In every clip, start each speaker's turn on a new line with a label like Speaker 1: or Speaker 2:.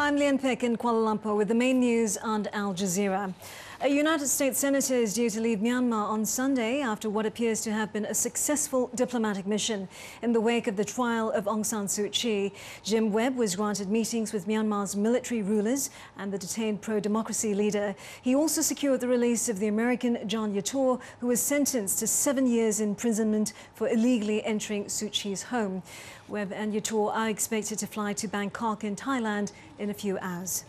Speaker 1: I'm Lian Peck in Kuala Lumpur with the main news on Al Jazeera. A United States senator is due to leave Myanmar on Sunday after what appears to have been a successful diplomatic mission. In the wake of the trial of Aung San Suu Kyi, Jim Webb was granted meetings with Myanmar's military rulers and the detained pro-democracy leader. He also secured the release of the American John Yator, who was sentenced to 7 years imprisonment for illegally entering Suu Kyi's home. Webb and Yator are expected to fly to Bangkok in Thailand in a few hours.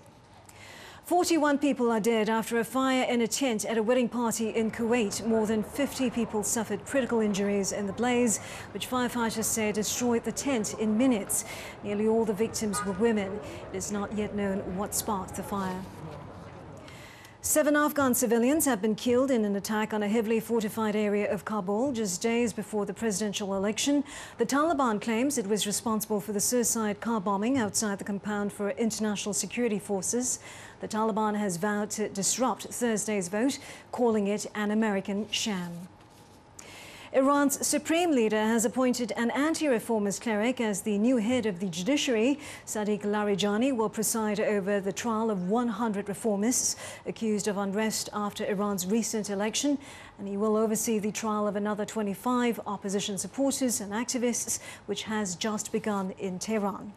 Speaker 1: 41 people are dead after a fire in a tent at a wedding party in Kuwait. More than 50 people suffered critical injuries in the blaze, which firefighters say destroyed the tent in minutes. Nearly all the victims were women. It is not yet known what sparked the fire. 7 Afghan civilians have been killed in an attack on a heavily fortified area of Kabul just days before the presidential election. The Taliban claims it was responsible for the suicide car bombing outside the compound for international security forces. The Taliban has vowed to disrupt Thursday's vote, calling it an American sham. Iran's supreme leader has appointed an anti-reformist cleric as the new head of the judiciary. Sadiq Larijani will preside over the trial of 100 reformists accused of unrest after Iran's recent election, and he will oversee the trial of another 25 opposition supporters and activists, which has just begun in Tehran.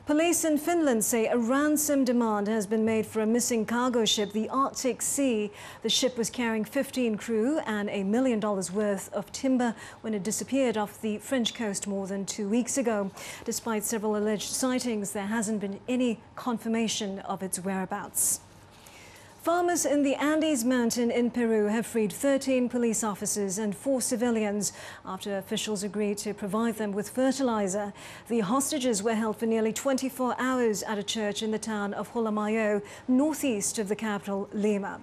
Speaker 1: Police in Finland say a ransom demand has been made for a missing cargo ship, the Arctic Sea. The ship was carrying 15 crew and $1 million worth of timber when it disappeared off the French coast more than 2 weeks ago. Despite several alleged sightings, there hasn't been any confirmation of its whereabouts. Farmers in the Andes mountain in Peru have freed 13 police officers and 4 civilians after officials agreed to provide them with fertilizer. The hostages were held for nearly 24 hours at a church in the town of Holamayo, northeast of the capital, Lima.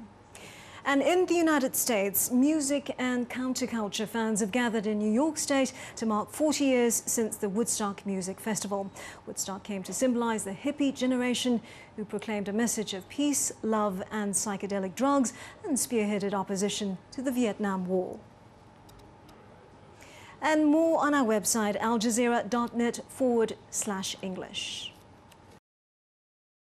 Speaker 1: And in the United States, music and counterculture fans have gathered in New York State to mark 40 years since the Woodstock Music Festival. Woodstock came to symbolize the hippie generation who proclaimed a message of peace, love and psychedelic drugs and spearheaded opposition to the Vietnam War. And more on our website, aljazeera.net/English.